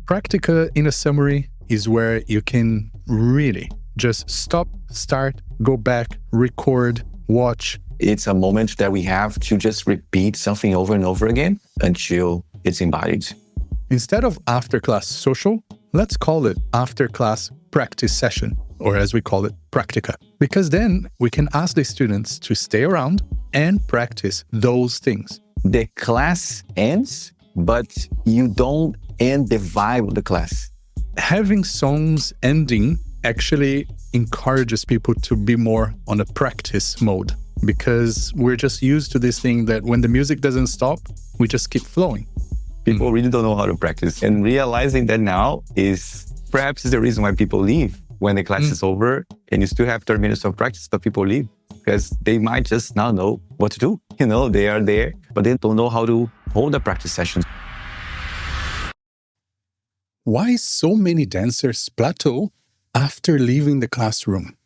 Práctica, in a summary, is where you can really just stop, start, go back, record, watch. It's a moment that we have to just repeat something over and over again until it's embodied. Instead of after-class social, let's call it after-class practice session, or as we call it, Práctica. Because then we can ask the students to stay around and practice those things. The class ends, but you don't end the vibe of the class. Having songs ending actually encourages people to be more on a practice mode, because we're just used to this thing that when the music doesn't stop, we just keep flowing. People really don't know how to practice. And realizing that now is perhaps the reason why people leave when the class is over and you still have 30 minutes of practice, but people leave because they might just not know what to do. They are there, but they don't know how to hold a practice session. Why so many dancers plateau after leaving the classroom?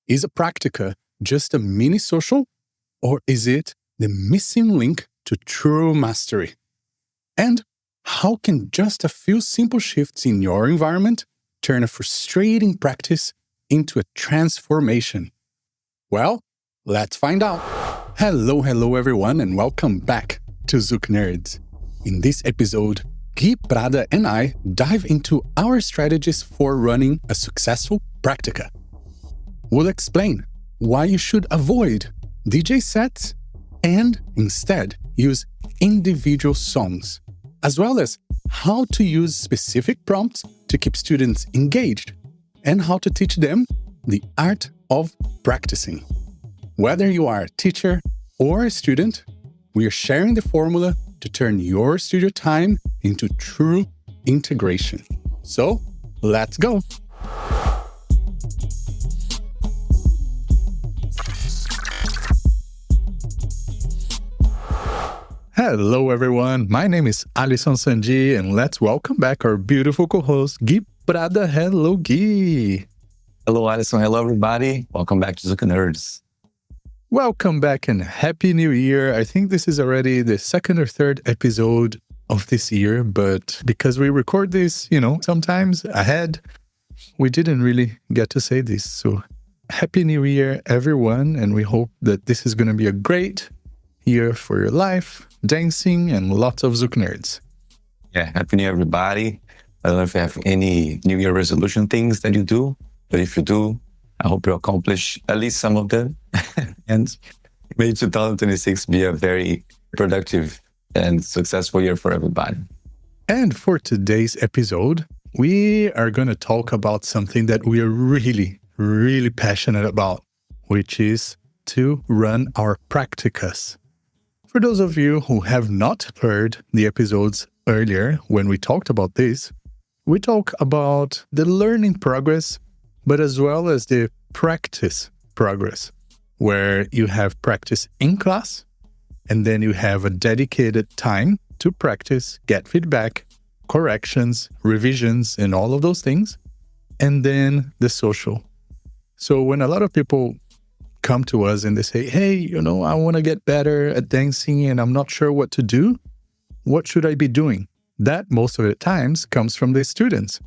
Is a Práctica just a mini social, or is it the missing link to true mastery? And how can just a few simple shifts in your environment turn a frustrating practice into a transformation? Well, let's find out. Hello everyone, and welcome back to ZoukNerds. In this episode, Gui Prada and I dive into our strategies for running a successful Práctica. We'll explain why you should avoid DJ sets and instead use individual songs, as well as how to use specific prompts to keep students engaged and how to teach them the art of practicing. Whether you are a teacher or a student, we are sharing the formula to turn your studio time into true integration. So, let's go! Hello everyone, my name is Alisson Sanji, and let's welcome back our beautiful co-host, Gui Prada. Hello, Gui! Hello, Alisson. Hello, everybody. Welcome back to ZoukNerds. Welcome back and Happy New Year. I think this is already the second or third episode of this year, but because we record this, sometimes ahead, we didn't really get to say this. So Happy New Year, everyone, and we hope that this is going to be a great year for your life, dancing, and lots of ZoukNerds. Yeah, Happy New Year, everybody. I don't know if you have any New Year resolution things that you do, but if you do, I hope you accomplish at least some of them. And may 2026 be a very productive and successful year for everybody. And for today's episode, we are going to talk about something that we are really, really passionate about, which is to run our Prácticas. For those of you who have not heard the episodes earlier when we talked about this, we talk about the learning progress, but as well as the practice progress, where you have practice in class, and then you have a dedicated time to practice, get feedback, corrections, revisions, and all of those things, and then the social. So when a lot of people come to us and they say, hey, I want to get better at dancing and I'm not sure what to do, what should I be doing? That most of the times comes from the students.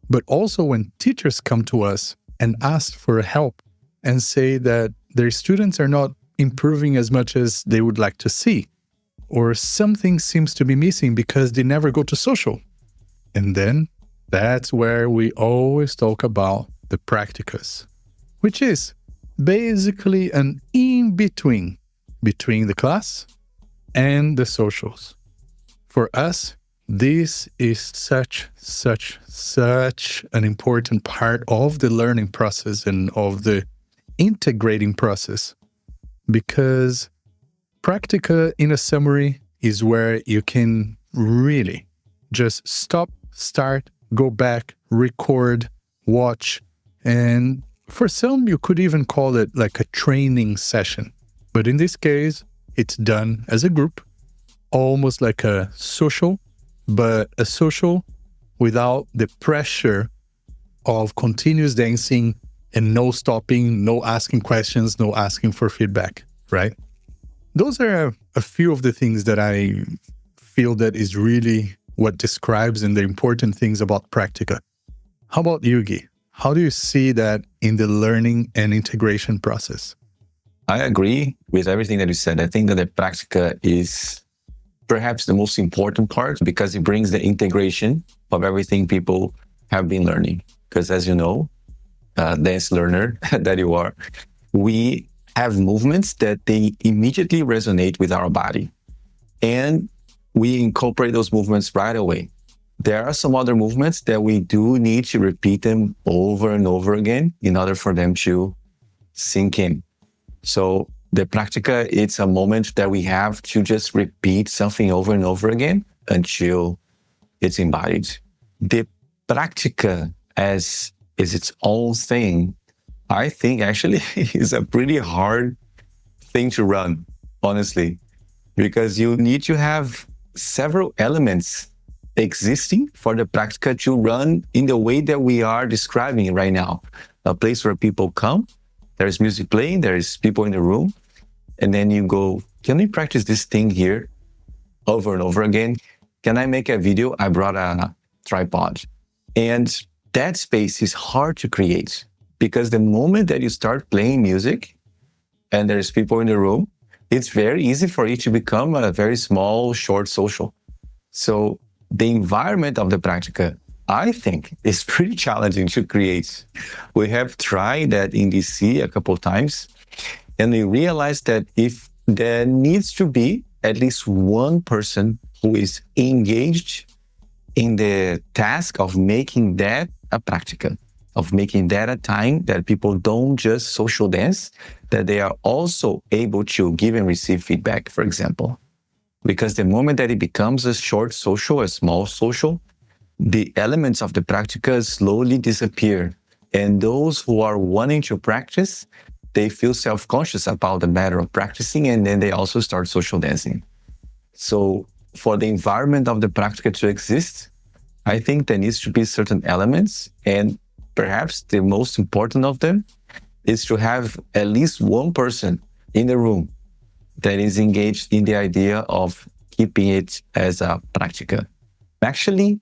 But also when teachers come to us and ask for help and say that their students are not improving as much as they would like to see, or something seems to be missing because they never go to social. And then that's where we always talk about the Prácticas, which is basically an in-between between the class and the socials. For us, this is such an important part of the learning process and of the integrating process, because Práctica, in a summary, is where you can really just stop, start, go back, record, watch, and for some, you could even call it like a training session. But in this case, it's done as a group, almost like a social, but a social without the pressure of continuous dancing and no stopping, no asking questions, no asking for feedback, right? Those are a few of the things that I feel that is really what describes and the important things about Práctica. How about you, Gui? How do you see that in the learning and integration process? I agree with everything that you said. I think that the Práctica is perhaps the most important part because it brings the integration of everything people have been learning. Because as you know, dance learner that you are, we have movements that they immediately resonate with our body. And we incorporate those movements right away. There are some other movements that we do need to repeat them over and over again in order for them to sink in. So the Práctica, it's a moment that we have to just repeat something over and over again until it's embodied. The Práctica as is its own thing, I think actually is a pretty hard thing to run, honestly, because you need to have several elements existing for the Práctica to run in the way that we are describing right now. A place where people come, there's music playing, there's people in the room, and then you go, can we practice this thing here over and over again? Can I make a video? I brought a tripod. And that space is hard to create because the moment that you start playing music and there's people in the room, it's very easy for it to become a very small, short social. So the environment of the Práctica, I think, is pretty challenging to create. We have tried that in DC a couple of times, and we realized that if there needs to be at least one person who is engaged in the task of making that a Práctica, of making that a time that people don't just social dance, that they are also able to give and receive feedback, for example. Because the moment that it becomes a short social, a small social, the elements of the Práctica slowly disappear. And those who are wanting to practice, they feel self-conscious about the matter of practicing, and then they also start social dancing. So for the environment of the Práctica to exist, I think there needs to be certain elements, and perhaps the most important of them is to have at least one person in the room that is engaged in the idea of keeping it as a Práctica. Actually,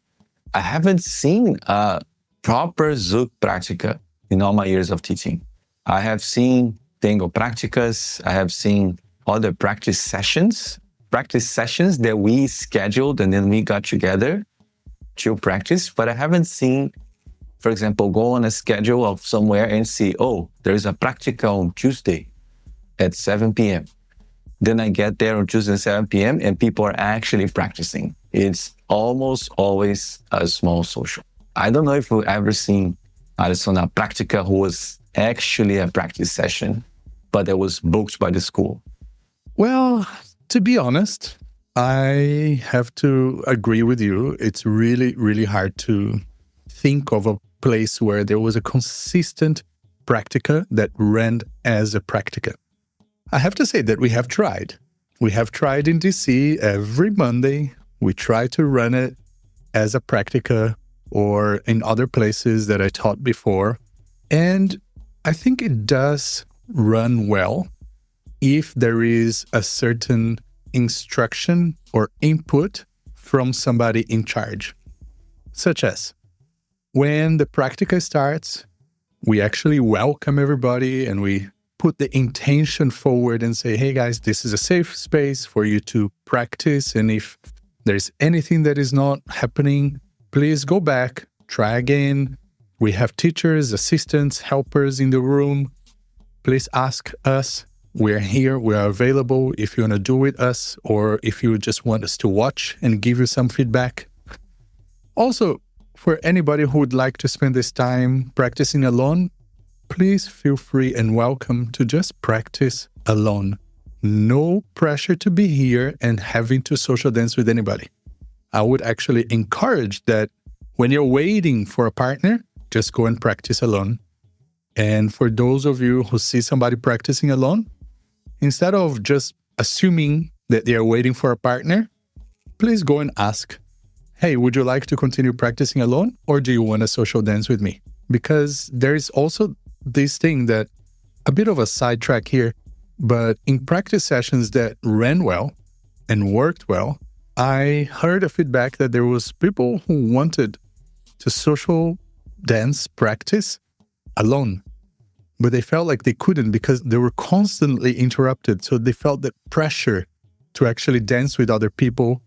I haven't seen a proper Zouk Práctica in all my years of teaching. I have seen tango Prácticas, I have seen other practice sessions that we scheduled and then we got together to practice, but I haven't seen, for example, go on a schedule of somewhere and see, oh, there's a Práctica on Tuesday at 7 p.m. Then I get there on Tuesday at 7 p.m. and people are actually practicing. It's almost always a small social. I don't know if we've ever seen a Práctica who was actually a practice session, but that was booked by the school. Well, to be honest, I have to agree with you. It's really, really hard to think of a place where there was a consistent Práctica that ran as a Práctica. I have to say that we have tried. We have tried in DC every Monday. We try to run it as a Práctica or in other places that I taught before. And I think it does run well if there is a certain instruction or input from somebody in charge. Such as, when the Práctica starts, we actually welcome everybody and we put the intention forward and say, hey guys, this is a safe space for you to practice. And if there's anything that is not happening, please go back, try again. We have teachers, assistants, helpers in the room. Please ask us. We're here, we are available if you want to do with us or if you just want us to watch and give you some feedback. Also, for anybody who would like to spend this time practicing alone, please feel free and welcome to just practice alone. No pressure to be here and having to social dance with anybody. I would actually encourage that when you're waiting for a partner, just go and practice alone. And for those of you who see somebody practicing alone, instead of just assuming that they are waiting for a partner, please go and ask, hey, would you like to continue practicing alone or do you want to social dance with me? Because there is also this thing that, a bit of a sidetrack here, but in practice sessions that ran well and worked well, I heard a feedback that there was people who wanted to social dance practice alone, but they felt like they couldn't because they were constantly interrupted. So they felt that pressure to actually dance with other people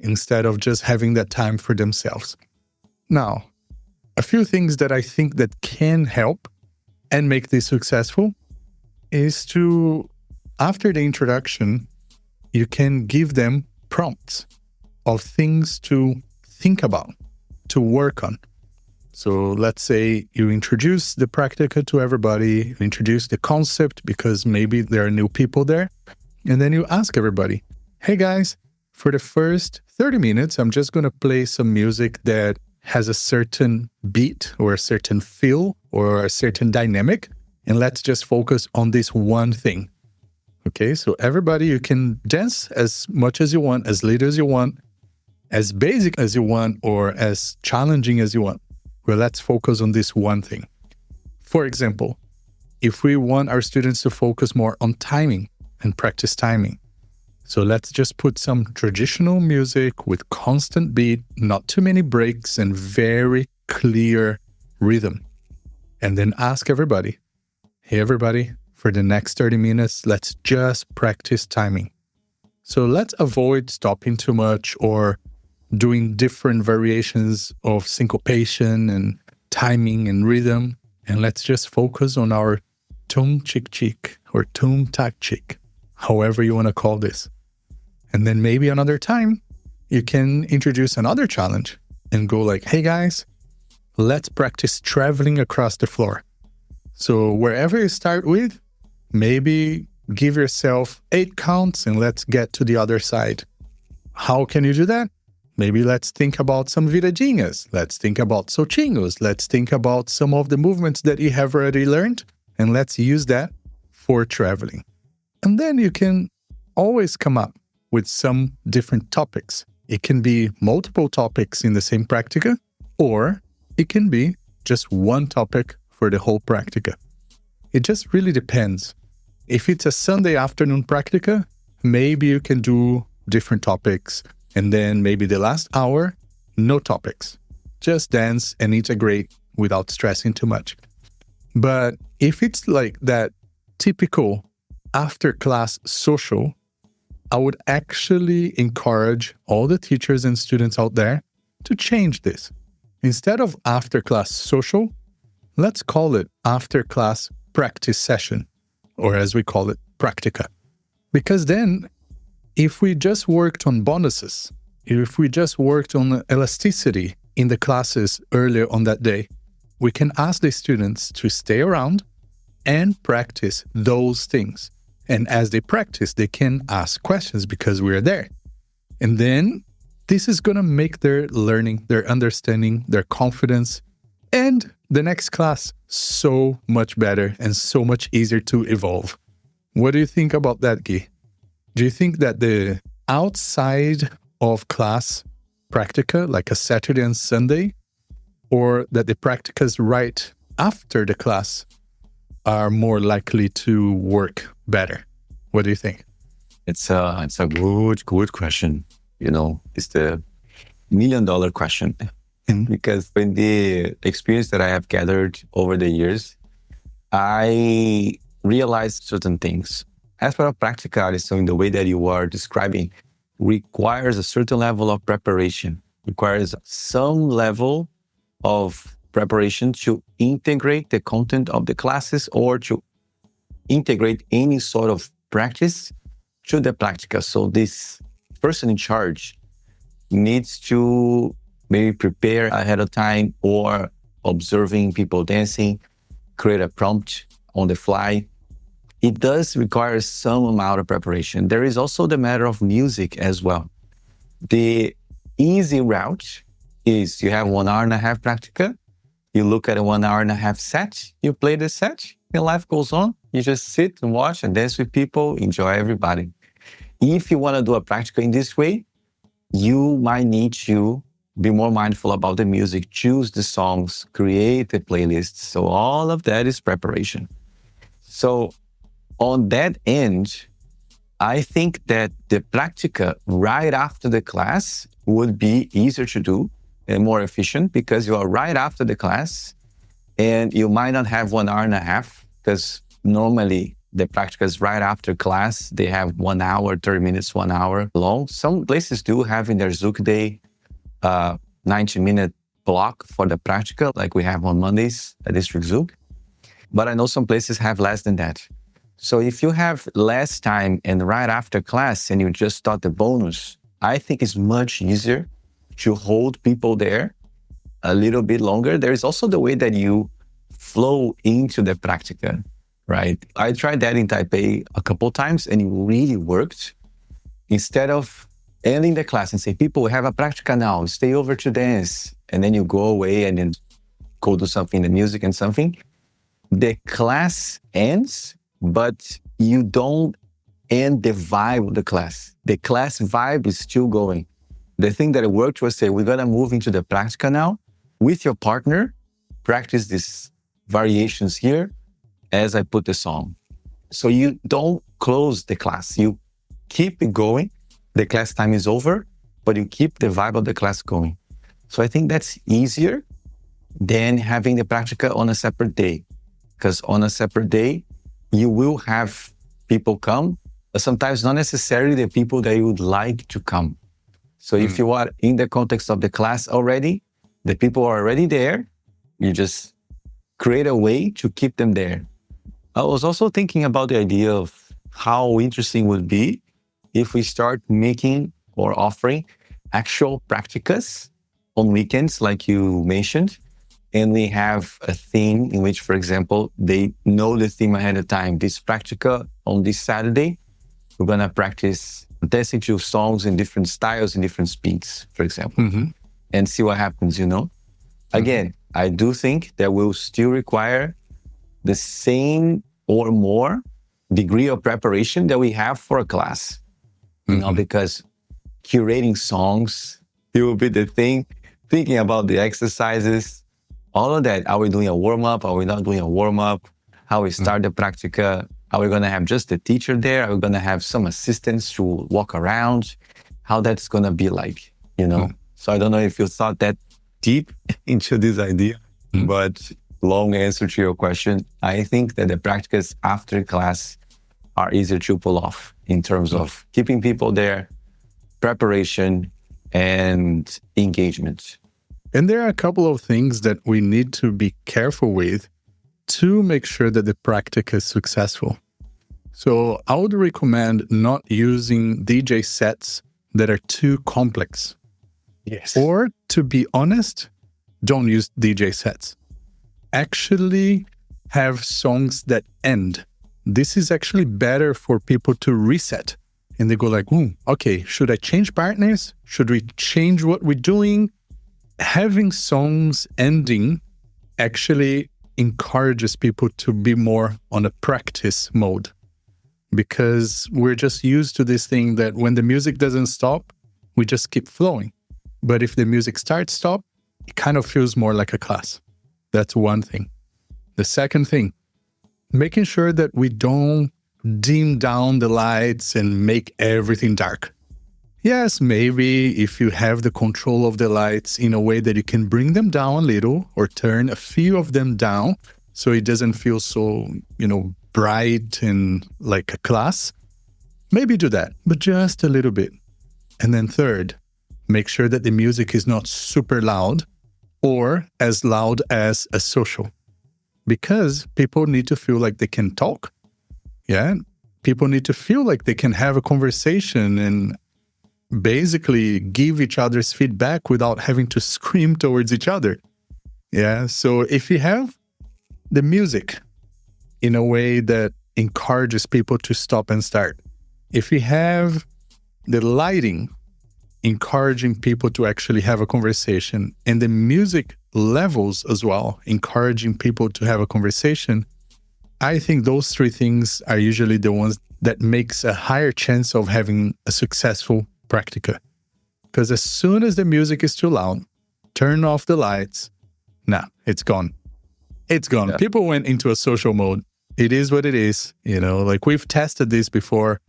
instead of just having that time for themselves. Now, a few things that I think that can help and make this successful is to, after the introduction, you can give them prompts of things to think about, to work on. So let's say you introduce the Práctica to everybody, you introduce the concept because maybe there are new people there, and then you ask everybody, hey guys, for the first 30 minutes, I'm just going to play some music that has a certain beat or a certain feel or a certain dynamic, and let's just focus on this one thing. Okay, so everybody, you can dance as much as you want, as little as you want, as basic as you want, or as challenging as you want. Well, let's focus on this one thing. For example, if we want our students to focus more on timing and practice timing, so let's just put some traditional music with constant beat, not too many breaks, and very clear rhythm. And then ask everybody, hey everybody, for the next 30 minutes, let's just practice timing. So let's avoid stopping too much or doing different variations of syncopation and timing and rhythm. And let's just focus on our tum chick chick or tum tak chick, however you want to call this. And then maybe another time, you can introduce another challenge and go like, hey guys, let's practice traveling across the floor. So wherever you start with, maybe give yourself 8 counts and let's get to the other side. How can you do that? Maybe let's think about some viradinhas. Let's think about soltinhos. Let's think about some of the movements that you have already learned, and let's use that for traveling. And then you can always come up with some different topics. It can be multiple topics in the same Práctica, or it can be just one topic for the whole Práctica. It just really depends. If it's a Sunday afternoon Práctica, maybe you can do different topics, and then maybe the last hour, no topics. Just dance and integrate without stressing too much. But if it's like that typical after-class social, I would actually encourage all the teachers and students out there to change this. Instead of after-class social, let's call it after-class practice session, or as we call it, Práctica. Because then, if we just worked on bonuses, if we just worked on elasticity in the classes earlier on that day, we can ask the students to stay around and practice those things. And as they practice, they can ask questions because we're there. And then this is going to make their learning, their understanding, their confidence, and the next class so much better and so much easier to evolve. What do you think about that, Gui? Do you think that the outside of class Práctica, like a Saturday and Sunday, or that the Prácticas right after the class are more likely to work better? What do you think? It's a good question. You know, it's the $1 million question. Because in the experience that I have gathered over the years, I realized certain things. As for a Práctica, so in the way that you are describing, requires a certain level of preparation, requires some level of preparation to integrate the content of the classes or to integrate any sort of practice to the Práctica. So this person in charge needs to maybe prepare ahead of time or observing people dancing, create a prompt on the fly. It does require some amount of preparation. There is also the matter of music as well. The easy route is you have 1 hour and a half Práctica, you look at a 1 hour and a half set, you play the set, and life goes on. You just sit and watch and dance with people, enjoy everybody. If you want to do a Práctica in this way, you might need to be more mindful about the music, choose the songs, create the playlists. So all of that is preparation. So on that end, I think that the Práctica right after the class would be easier to do and more efficient because you are right after the class and you might not have 1 hour and a half because normally the Prácticas right after class, they have 1 hour, 30 minutes, 1 hour long. Some places do have in their Zouk day 90-minute block for the Práctica, like we have on Mondays at District Zouk. But I know some places have less than that. So if you have less time and right after class and you just start the bonus, I think it's much easier to hold people there a little bit longer. There is also the way that you flow into the Práctica, right? I tried that in Taipei a couple of times and it really worked. Instead of ending the class and say, people, we have a Práctica now, stay over to dance. And then you go away and then go do something, the music and something. The class ends, but you don't end the vibe of the class. The class vibe is still going. The thing that worked was say, we're going to move into the Práctica now with your partner, practice these variations here as I put the song. So you don't close the class. You keep it going. The class time is over, but you keep the vibe of the class going. So I think that's easier than having the Práctica on a separate day. Because on a separate day, you will have people come, but sometimes not necessarily the people that you would like to come. So if you are in the context of the class already, the people are already there, you just create a way to keep them there. I was also thinking about the idea of how interesting would be if we start making or offering actual Prácticas on weekends, like you mentioned, and we have a theme in which, for example, they know the theme ahead of time. This Práctica on this Saturday, we're going to practice dancing to songs in different styles and different speeds, for example, and see what happens, you know? Again, I do think that will still require the same or more degree of preparation that we have for a class, you know, because curating songs, it will be the thing, thinking about the exercises, all of that. Are we doing a warm-up? Are we not doing a warm-up? How we start the Práctica? Are we going to have just the teacher there? Are we going to have some assistants to walk around? How that's going to be like, you know? So I don't know if you thought that deep into this idea, but long answer to your question, I think that the Prácticas after class are easier to pull off in terms of keeping people there, preparation, and engagement. And there are a couple of things that we need to be careful with to make sure that the Práctica is successful. So I would recommend not using DJ sets that are too complex. Yes. Or, to be honest, don't use DJ sets. Actually have songs that end. This is actually better for people to reset. And they go like, okay, should I change partners? Should we change what we're doing? Having songs ending actually encourages people to be more on a practice mode, because we're just used to this thing that when the music doesn't stop, we just keep flowing. But if the music stop, it kind of feels more like a class. That's one thing. The second thing, making sure that we don't dim down the lights and make everything dark. Yes, maybe if you have the control of the lights in a way that you can bring them down a little or turn a few of them down so it doesn't feel so, bright and like a class, maybe do that, but just a little bit. And then third, make sure that the music is not super loud or as loud as a social, because people need to feel like they can talk. Yeah, people need to feel like they can have a conversation and basically give each other's feedback without having to scream towards each other. Yeah, so if you have the music in a way that encourages people to stop and start, if you have the lighting encouraging people to actually have a conversation, and the music levels as well encouraging people to have a conversation, I think those three things are usually the ones that makes a higher chance of having a successful Práctica. Because as soon as the music is too loud, turn off the lights, it's gone. It's gone. Yeah. People went into a social mode. It is what it is. Like we've tested this before.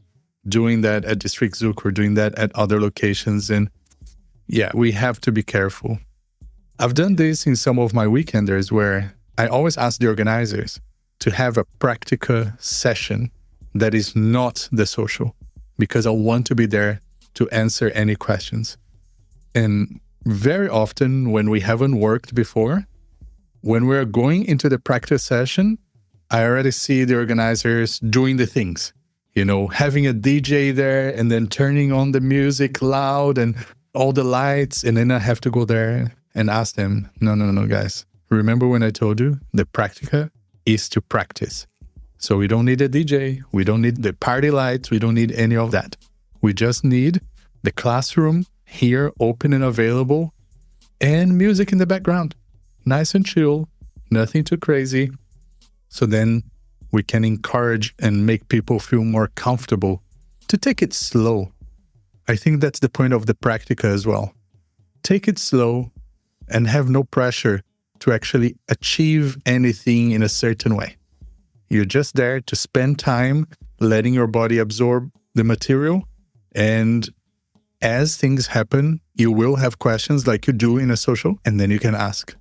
doing that at District Zouk or doing that at other locations. And yeah, we have to be careful. I've done this in some of my weekenders where I always ask the organizers to have a Práctica session that is not the social, because I want to be there to answer any questions. And very often when we haven't worked before, when we're going into the practice session, I already see the organizers doing the things, having a DJ there and then turning on the music loud and all the lights. And then I have to go there and ask them, no, guys. Remember when I told you the Práctica is to practice. So we don't need a DJ. We don't need the party lights. We don't need any of that. We just need the classroom here open and available and music in the background. Nice and chill, nothing too crazy. So then we can encourage and make people feel more comfortable to take it slow. I think that's the point of the Práctica as well. Take it slow and have no pressure to actually achieve anything in a certain way. You're just there to spend time letting your body absorb the material. And as things happen, you will have questions like you do in a social, and then you can ask.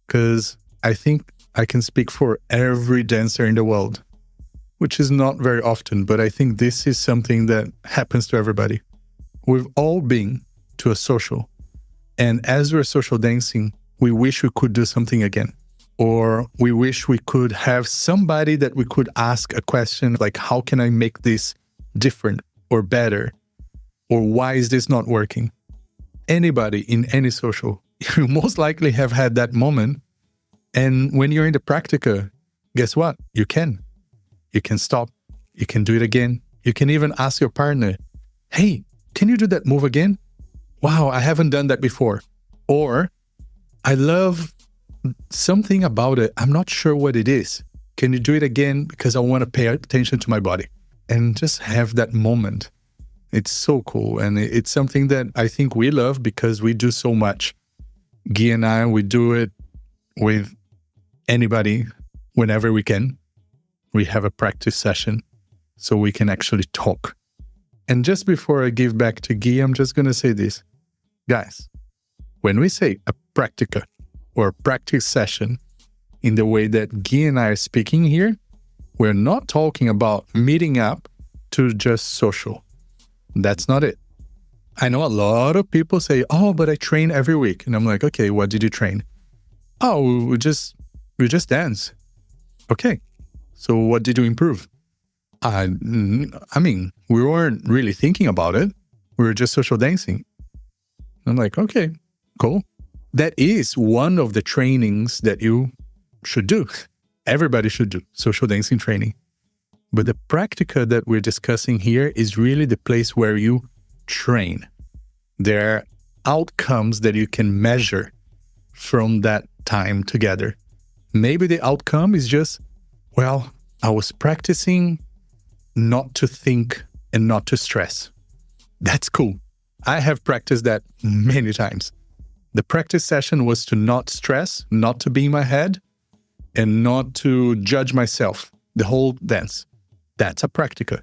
Because I think I can speak for every dancer in the world, which is not very often, but I think this is something that happens to everybody. We've all been to a social, and as we're social dancing, we wish we could do something again. Or we wish we could have somebody that we could ask a question like, how can I make this different or better? Or why is this not working? Anybody in any social, you most likely have had that moment. And when you're in the Práctica, guess what? You can stop. You can do it again. You can even ask your partner, hey, can you do that move again? Wow, I haven't done that before. Or I love something about it. I'm not sure what it is. Can you do it again? Because I want to pay attention to my body and just have that moment. It's so cool. And it's something that I think we love because we do so much. Gui and I, we do it with anybody whenever we can. We have a practice session so we can actually talk. And just before I give back to Gui, I'm just going to say this. Guys, when we say a Práctica or a practice session in the way that Gui and I are speaking here, we're not talking about meeting up to just social. That's not it. I know a lot of people say, oh, but I train every week. And I'm like, okay, what did you train? Oh, we just dance. Okay. So what did you improve? I mean, we weren't really thinking about it. We were just social dancing. I'm like, okay, cool. That is one of the trainings that you should do. Everybody should do social dancing training. But the Práctica that we're discussing here is really the place where you train. There are outcomes that you can measure from that time together. Maybe the outcome is just, well, I was practicing not to think and not to stress. That's cool. I have practiced that many times. The practice session was to not stress, not to be in my head, and not to judge myself the whole dance. That's a Práctica,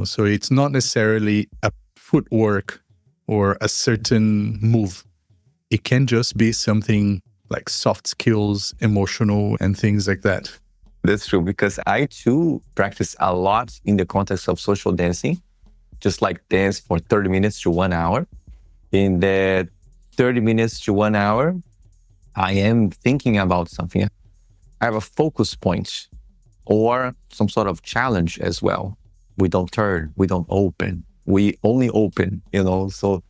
so it's not necessarily a footwork or a certain move. It can just be something like soft skills, emotional, and things like that. That's true, because I too practice a lot in the context of social dancing, just like dance for 30 minutes to 1 hour. In that 30 minutes to 1 hour, I am thinking about something. I have a focus point or some sort of challenge as well. We don't turn, we don't open, we only open, So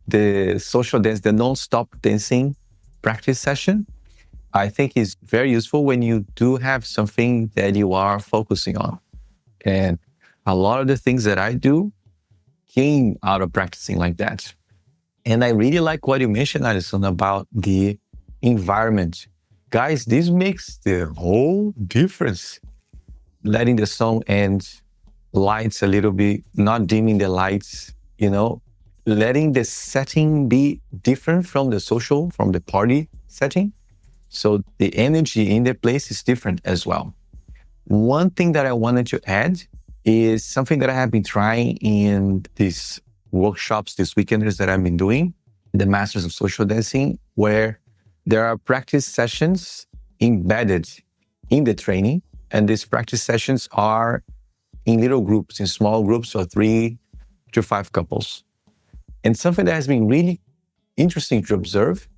the social dance, the non-stop dancing practice session, I think is very useful when you do have something that you are focusing on. And a lot of the things that I do came out of practicing like that. And I really like what you mentioned, Alison, about the environment. Guys, this makes the whole difference. Letting the song end, lights a little bit, not dimming the lights, letting the setting be different from the social, from the party setting. So the energy in the place is different as well. One thing that I wanted to add is something that I have been trying in these workshops, these weekenders that I've been doing, the Masters of Social Dancing, where there are practice sessions embedded in the training. And these practice sessions are in little groups, in small groups of 3 to 5 couples. And something that has been really interesting to observe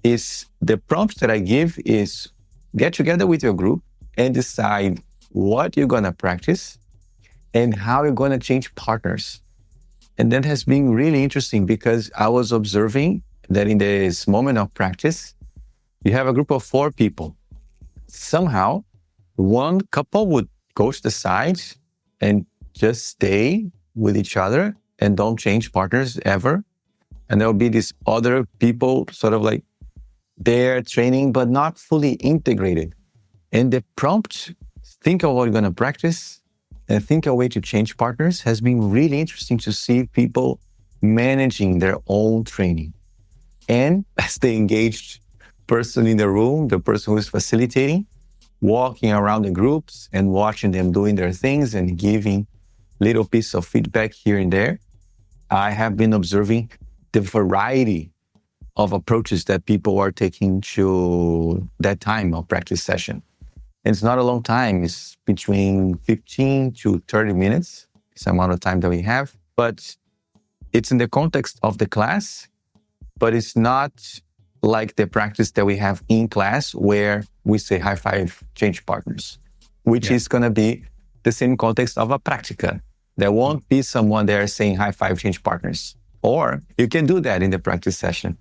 is the prompt that I give is get together with your group and decide what you're going to practice and how you're going to change partners. And that has been really interesting because I was observing that in this moment of practice, you have a group of 4 people. Somehow, one couple would go to the side and just stay with each other and don't change partners ever. And there'll be these other people sort of like they're training, but not fully integrated. And the prompt, think of what you're going to practice and think a way to change partners, has been really interesting to see people managing their own training. And as the engaged person in the room, the person who is facilitating, walking around the groups and watching them doing their things and giving little piece of feedback here and there, I have been observing the variety of approaches that people are taking to that time of practice session. And it's not a long time. It's between 15 to 30 minutes. It's the amount of time that we have. But it's in the context of the class, but it's not like the practice that we have in class where we say high five, change partners, which is going to be the same context of a Práctica. There won't be someone there saying high five, change partners. Or you can do that in the practice session.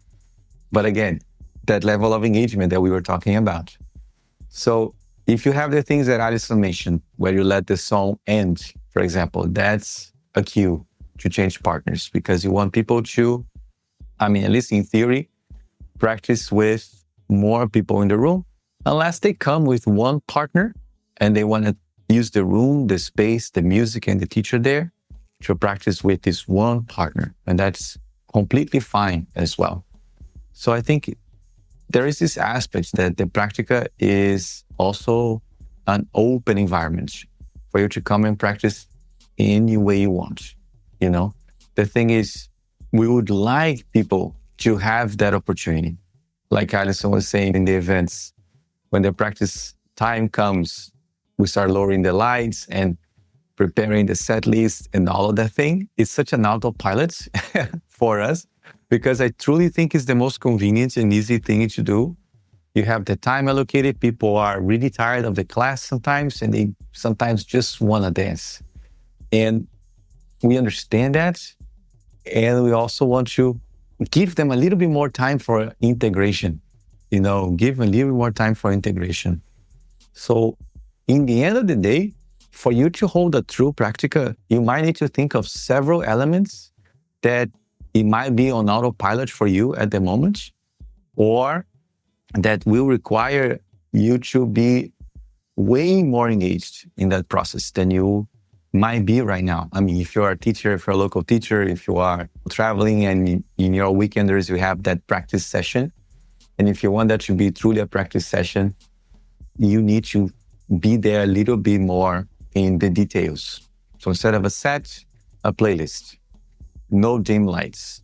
But again, that level of engagement that we were talking about. So if you have the things that Alison mentioned, where you let the song end, for example, that's a cue to change partners because you want people to, at least in theory, practice with more people in the room, unless they come with one partner and they want to use the room, the space, the music, and the teacher there to practice with this one partner. And that's completely fine as well. So I think there is this aspect that the Práctica is also an open environment for you to come and practice any way you want. You know, the thing is, we would like people to have that opportunity. Like Alison was saying in the events, when the practice time comes, we start lowering the lights and preparing the set list and all of that thing. It's such an autopilot for us because I truly think it's the most convenient and easy thing to do. You have the time allocated. People are really tired of the class sometimes, and they sometimes just want to dance. And we understand that. And we also want to give them a little bit more time for integration, give them a little bit more time for integration. So in the end of the day, for you to hold a true Práctica, you might need to think of several elements that it might be on autopilot for you at the moment, or that will require you to be way more engaged in that process than you might be right now. If you're a teacher, if you're a local teacher, if you are traveling and in your weekenders, you have that practice session. And if you want that to be truly a practice session, you need to be there a little bit more in the details. So instead of a set, a playlist, no dim lights.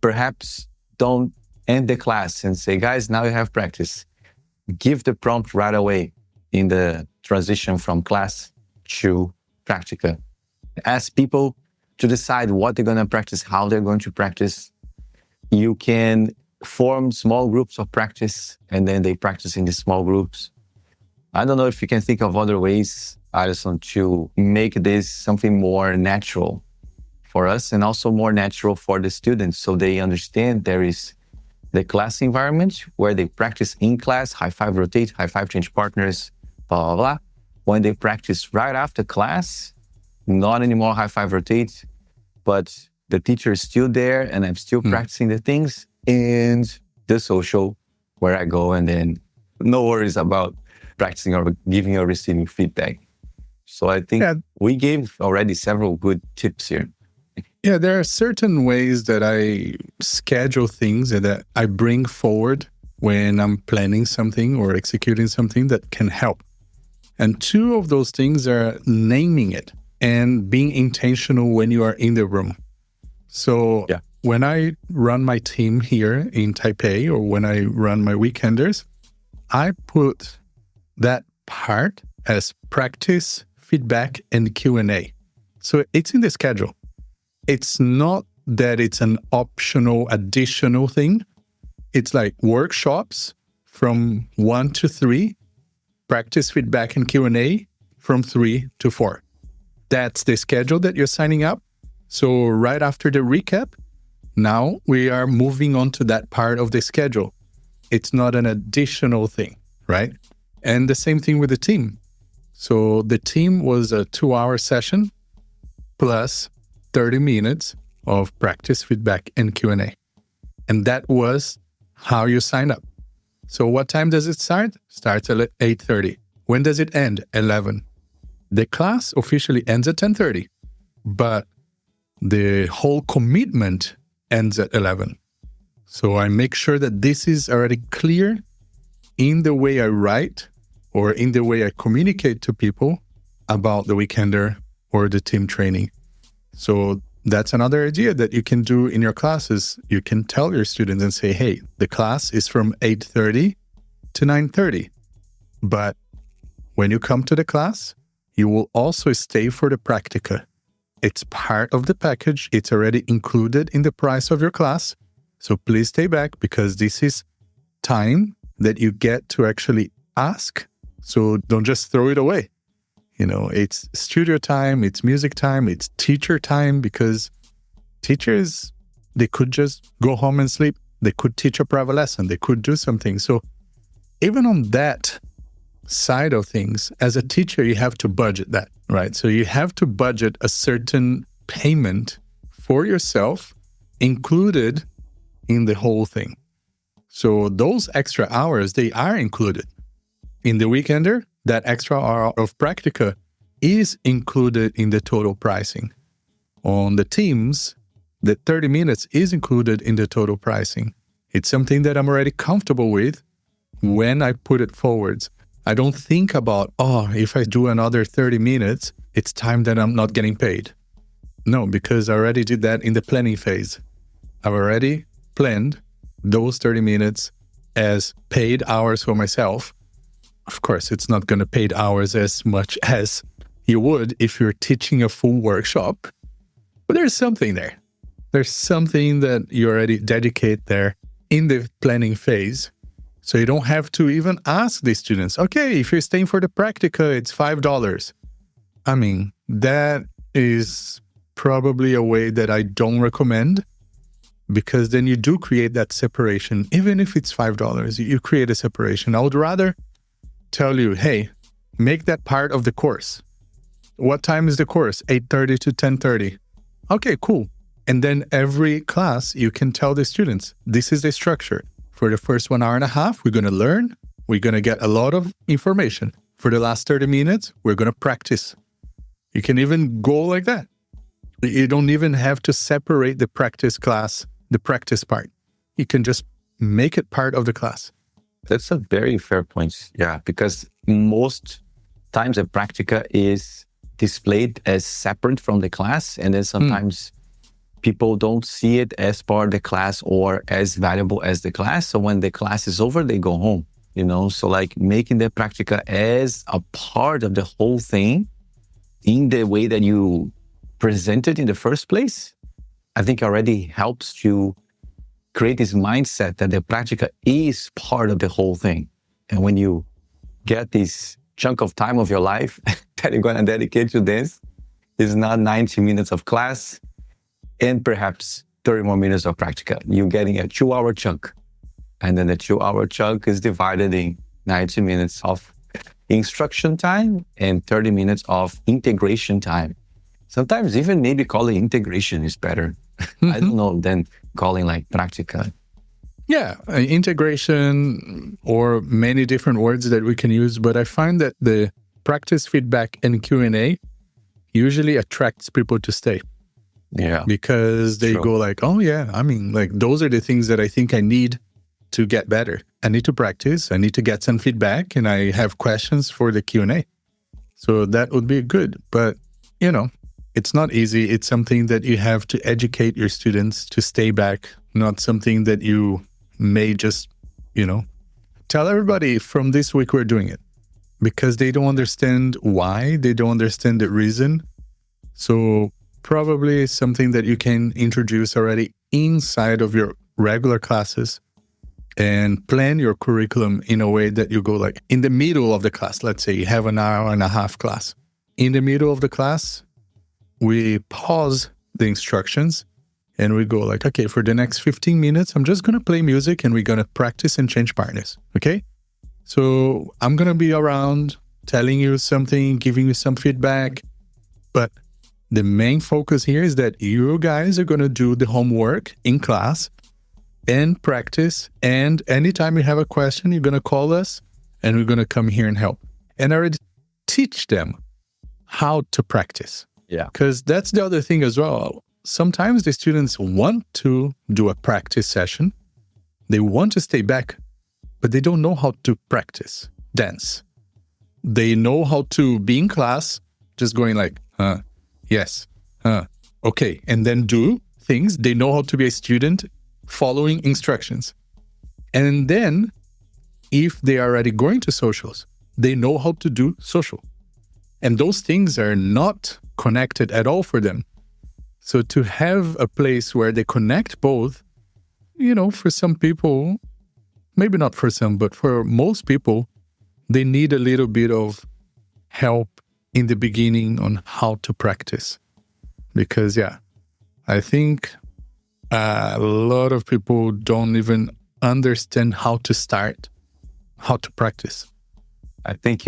Perhaps don't end the class and say, guys, now you have practice. Give the prompt right away in the transition from class to Práctica. Ask people to decide what they're going to practice, how they're going to practice. You can form small groups of practice, and then they practice in these small groups. I don't know if you can think of other ways, Alison, to make this something more natural for us and also more natural for the students, so they understand there is the class environment where they practice in class, high five, rotate, high five, change partners, blah, blah, blah. When they practice right after class, not anymore high five, rotate, but the teacher is still there and I'm still practicing the things, and the social where I go and then no worries about practicing or giving or receiving feedback. So I think we gave already several good tips here. Yeah, there are certain ways that I schedule things and that I bring forward when I'm planning something or executing something that can help. And two of those things are naming it. and being intentional when you are in the room. So when I run my team here in Taipei, or when I run my weekenders, I put that part as practice, feedback, and Q&A. So it's in the schedule. It's not that it's an optional, additional thing. It's like workshops from 1 to 3, practice, feedback, and Q&A from 3 to 4. That's the schedule that you're signing up. So right after the recap, now we are moving on to that part of the schedule. It's not an additional thing, right? And the same thing with the team. So the team was a 2-hour session plus 30 minutes of practice, feedback, and Q&A. And that was how you sign up. So what time does it start? Starts at 8:30. When does it end? 11. The class officially ends at 10:30, but the whole commitment ends at 11. So I make sure that this is already clear in the way I write or in the way I communicate to people about the weekender or the team training. So that's another idea that you can do in your classes. You can tell your students and say, hey, the class is from 8:30 to 9:30. But when you come to the class, you will also stay for the Práctica. It's part of the package. It's already included in the price of your class. So please stay back, because this is time that you get to actually ask. So don't just throw it away. It's studio time, it's music time, it's teacher time, because teachers, they could just go home and sleep. They could teach a private lesson. They could do something. So even on that side of things, as a teacher, you have to budget that, right? So you have to budget a certain payment for yourself included in the whole thing. So those extra hours, they are included. In the weekender, that extra hour of Práctica is included in the total pricing. On the teams, the 30 minutes is included in the total pricing. It's something that I'm already comfortable with when I put it forwards. I don't think about, if I do another 30 minutes, it's time that I'm not getting paid. No, because I already did that in the planning phase. I've already planned those 30 minutes as paid hours for myself. Of course, it's not going to paid hours as much as you would if you're teaching a full workshop. But there's something there. There's something that you already dedicate there in the planning phase. So you don't have to even ask the students, okay, if you're staying for the Práctica, it's $5. I mean, that is probably a way that I don't recommend, because then you do create that separation. Even if it's $5, you create a separation. I would rather tell you, hey, make that part of the course. What time is the course? 8:30 to 10:30. Okay, cool. And then every class, you can tell the students, this is the structure. For the first 1 hour and a half, we're going to learn. We're going to get a lot of information. For the last 30 minutes, we're going to practice. You can even go like that. You don't even have to separate the practice class, the practice part. You can just make it part of the class. That's a very fair point. Yeah, because most times a Práctica is displayed as separate from the class, and then sometimes people don't see it as part of the class or as valuable as the class. So when the class is over, they go home, So like making the Práctica as a part of the whole thing in the way that you present it in the first place, I think already helps you create this mindset that the Práctica is part of the whole thing. And when you get this chunk of time of your life that you're going to dedicate to this, it's not 90 minutes of class and perhaps 30 more minutes of Práctica. You're getting a 2-hour chunk. And then the 2-hour chunk is divided in 90 minutes of instruction time and 30 minutes of integration time. Sometimes even maybe calling integration is better. I don't know, than calling like Práctica. Yeah, integration or many different words that we can use. But I find that the practice, feedback, and Q&A usually attracts people to stay. Yeah. Because they go like, oh yeah, I mean, like those are the things that I think I need to get better. I need to practice. I need to get some feedback, and I have questions for the Q&A. So that would be good. But it's not easy. It's something that you have to educate your students to stay back, not something that you may just, tell everybody from this week we're doing it, because they don't understand why, they don't understand the reason. So probably something that you can introduce already inside of your regular classes and plan your curriculum in a way that you go like in the middle of the class. Let's say you have an hour and a half class. In the middle of the class, we pause the instructions and we go like, okay, for the next 15 minutes, I'm just going to play music and we're going to practice and change partners. Okay. So I'm going to be around telling you something, giving you some feedback. But the main focus here is that you guys are going to do the homework in class and practice. And anytime you have a question, you're going to call us and we're going to come here and help. And I already teach them how to practice. Yeah. Because that's the other thing as well. Sometimes the students want to do a practice session. They want to stay back, but they don't know how to practice dance. They know how to be in class, just going like, yes, okay. And then do things. They know how to be a student following instructions. And then if they are already going to socials, they know how to do social. And those things are not connected at all for them. So to have a place where they connect both, for some people, maybe not for some, but for most people, they need a little bit of help in the beginning on how to practice. Because, I think a lot of people don't even understand how to start, how to practice. I think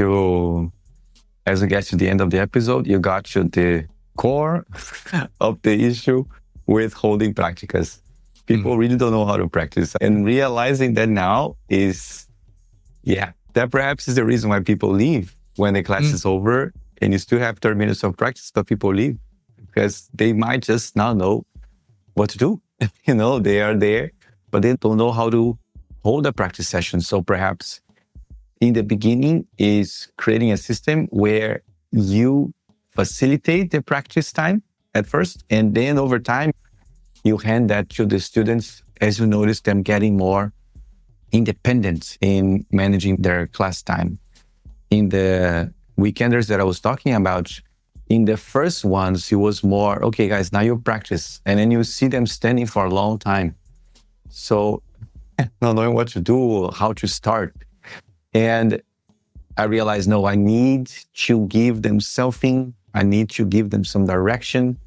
as we get to the end of the episode, you got to the core of the issue with holding Prácticas. People really don't know how to practice. And realizing that now is, that perhaps is the reason why people leave when the class is over and you still have 30 minutes of practice, but people leave because they might just not know what to do. They are there, but they don't know how to hold a practice session. So perhaps in the beginning is creating a system where you facilitate the practice time at first, and then over time, you hand that to the students as you notice them getting more independent in managing their class time. In the weekenders that I was talking about, in the first ones, it was more, okay, guys, now you practice. And then you see them standing for a long time. So not knowing what to do, how to start. And I realized, no, I need to give them something. I need to give them some direction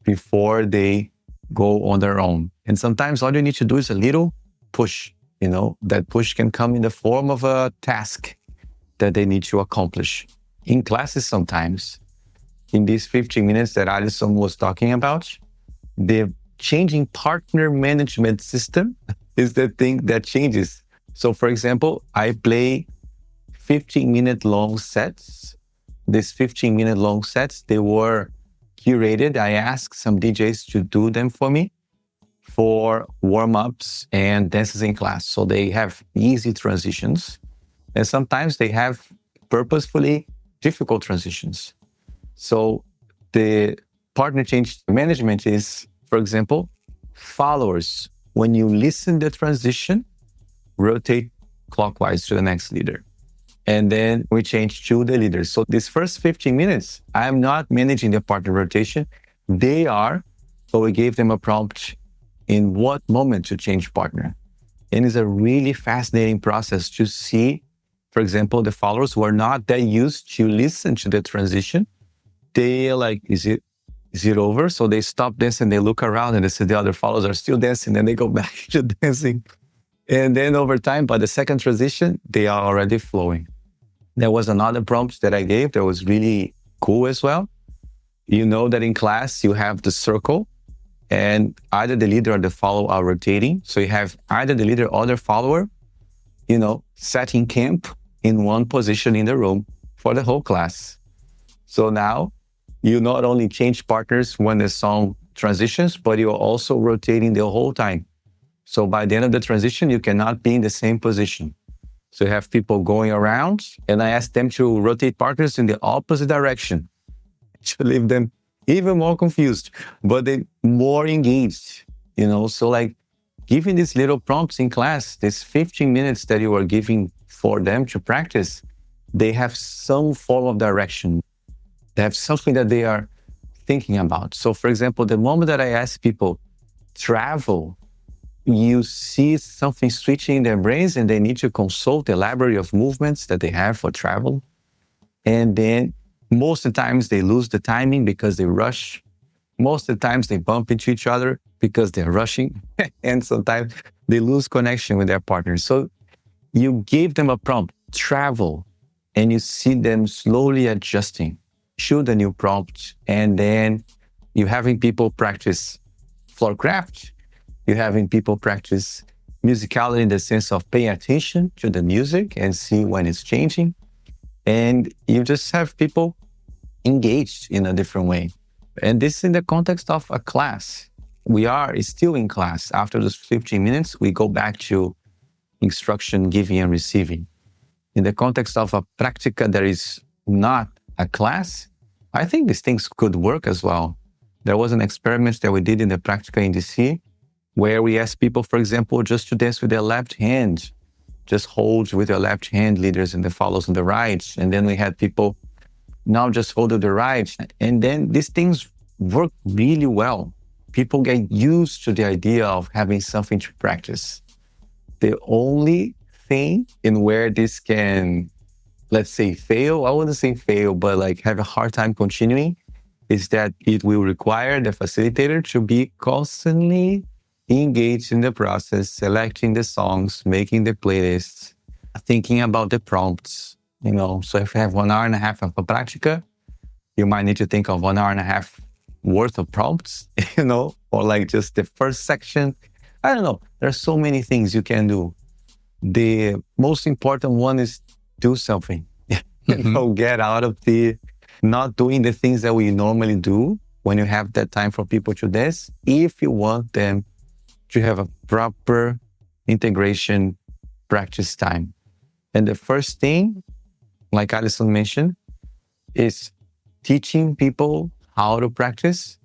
before they go on their own. And sometimes all you need to do is a little push. That push can come in the form of a task that they need to accomplish. In classes sometimes, in these 15 minutes that Alison was talking about, the changing partner management system is the thing that changes. So for example, I play 15-minute long sets. These 15-minute long sets, they were curated. I asked some DJs to do them for me for warm-ups and dances in class. So they have easy transitions. And sometimes they have purposefully difficult transitions. So the partner change management is, for example, followers. When you listen the transition, rotate clockwise to the next leader. And then we change to the leaders. So this first 15 minutes, I'm not managing the partner rotation. They are, but we gave them a prompt in what moment to change partner. And it's a really fascinating process to see, for example, the followers who are not that used to listen to the transition. They like, is it over? So they stop dancing, they look around and they see the other followers are still dancing and they go back to dancing. And then over time, by the second transition, they are already flowing. There was another prompt that I gave that was really cool as well. You know that in class, you have the circle and either the leader or the follower are rotating. So you have either the leader or the follower, setting camp in one position in the room for the whole class. So now you not only change partners when the song transitions, but you're also rotating the whole time. So by the end of the transition, you cannot be in the same position. So you have people going around, and I asked them to rotate partners in the opposite direction. to leave them even more confused, but they more engaged, So like giving these little prompts in class, this 15 minutes that you are giving for them to practice, they have some form of direction. They have something that they are thinking about. So for example, the moment that I ask people travel, you see something switching in their brains and they need to consult the library of movements that they have for travel. And then most of the times they lose the timing because they rush. Most of the times they bump into each other because they're rushing. And sometimes they lose connection with their partners. So you give them a prompt, travel, and you see them slowly adjusting to the new prompt. And then you're having people practice floor craft. You're having people practice musicality in the sense of paying attention to the music and see when it's changing. And you just have people engaged in a different way. And this is in the context of a class. We are still in class. After those 15 minutes, we go back to instruction giving and receiving. In the context of a Práctica that is not a class, I think these things could work as well. There was an experiment that we did in the Práctica in DC where we asked people, for example, just to dance with their left hand. Just hold with your left hand, leaders, and the follows on the right. And then we had people now just hold with the right. And then these things work really well. People get used to the idea of having something to practice. The only thing in where this can, let's say, fail, I wouldn't say fail, but like have a hard time continuing, is that it will require the facilitator to be constantly engaged in the process, selecting the songs, making the playlists, thinking about the prompts, So if you have 1 hour and a half of a Práctica, you might need to think of 1 hour and a half worth of prompts, or like just the first section. I don't know. There's so many things you can do. The most important one is do something. Get out of the not doing the things that we normally do when you have that time for people to dance, if you want them to have a proper integration practice time. And the first thing, like Alison mentioned, is teaching people how to practice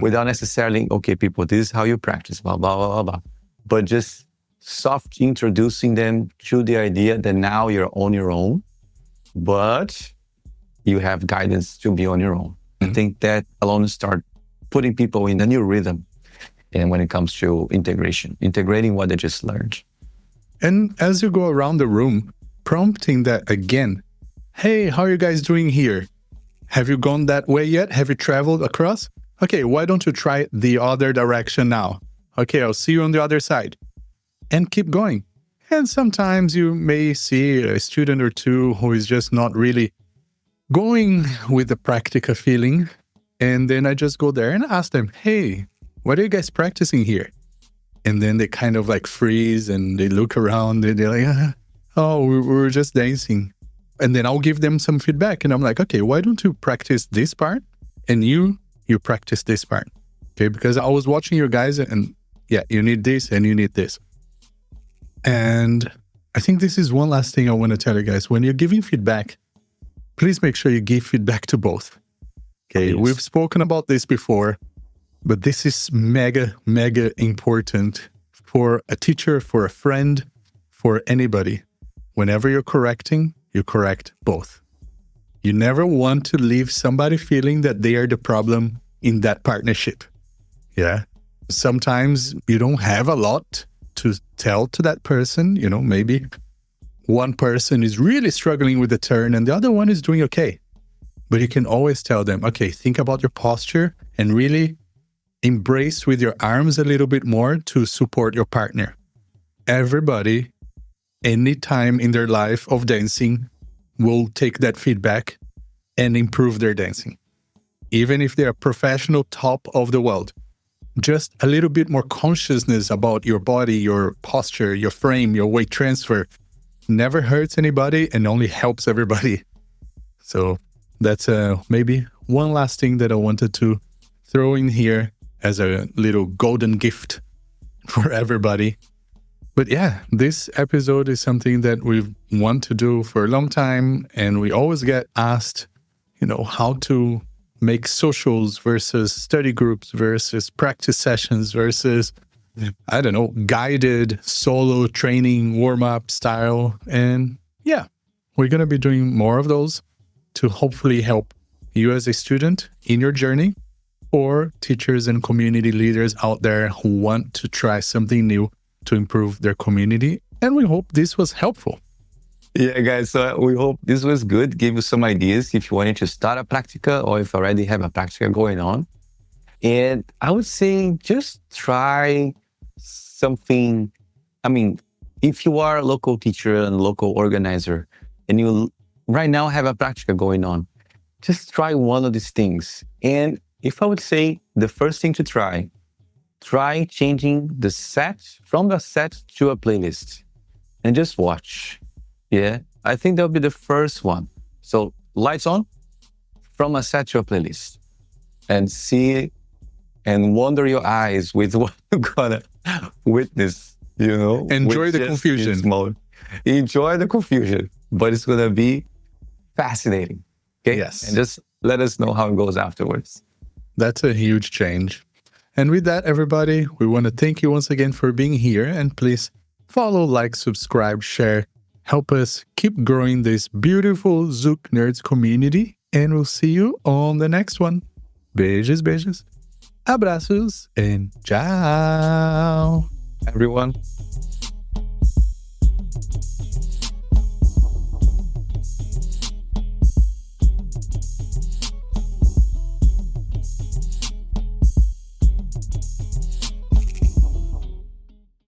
without necessarily, okay, people, this is how you practice, blah, blah, blah, blah, blah. But just soft introducing them to the idea that now you're on your own, but you have guidance to be on your own. I think that alone start putting people in a new rhythm. And when it comes to integrating what they just learned. And as you go around the room, prompting that again, hey, how are you guys doing here? Have you gone that way yet? Have you traveled across? Okay, why don't you try the other direction now? Okay, I'll see you on the other side. And keep going. And sometimes you may see a student or two who is just not really going with the Práctica feeling. And then I just go there and ask them, hey, what are you guys practicing here? And then they kind of like freeze and they look around and they're like, oh, we were just dancing. And then I'll give them some feedback. And I'm like, okay, why don't you practice this part? And you practice this part. Okay, because I was watching your guys and yeah, you need this and you need this. And I think this is one last thing I want to tell you guys. When you're giving feedback, please make sure you give feedback to both. Okay, yes. We've spoken about this before. But this is mega, mega important for a teacher, for a friend, for anybody. Whenever you're correcting, you correct both. You never want to leave somebody feeling that they are the problem in that partnership. Yeah. Sometimes you don't have a lot to tell to that person. Maybe one person is really struggling with the turn and the other one is doing okay. But you can always tell them, okay, think about your posture and really embrace with your arms a little bit more to support your partner. Everybody, any time in their life of dancing, will take that feedback and improve their dancing. Even if they're professional top of the world, just a little bit more consciousness about your body, your posture, your frame, your weight transfer never hurts anybody and only helps everybody. So that's maybe one last thing that I wanted to throw in here as a little golden gift for everybody. But yeah, this episode is something that we want to do for a long time. And we always get asked, how to make socials versus study groups versus practice sessions versus, I don't know, guided solo training warm-up style. And yeah, we're going to be doing more of those to hopefully help you as a student in your journey, or teachers and community leaders out there who want to try something new to improve their community. And we hope this was helpful. Yeah, guys, so we hope this was good. Give you some ideas if you wanted to start a Práctica or if you already have a Práctica going on. And I would say just try something. I mean, if you are a local teacher and local organizer and you right now have a Práctica going on, just try one of these things. And if I would say the first thing to try changing the set from a set to a playlist and just watch. Yeah, I think that'll be the first one. So lights on, from a set to a playlist, and see and wonder your eyes with what you're gonna witness, you know. Enjoy the confusion. Enjoy the confusion, but it's gonna be fascinating. Okay? Yes. And just let us know how it goes afterwards. That's a huge change. And with that, everybody, we want to thank you once again for being here. And please follow, like, subscribe, share. Help us keep growing this beautiful ZoukNerds community. And we'll see you on the next one. Beijos, beijos. Abraços and ciao. Everyone.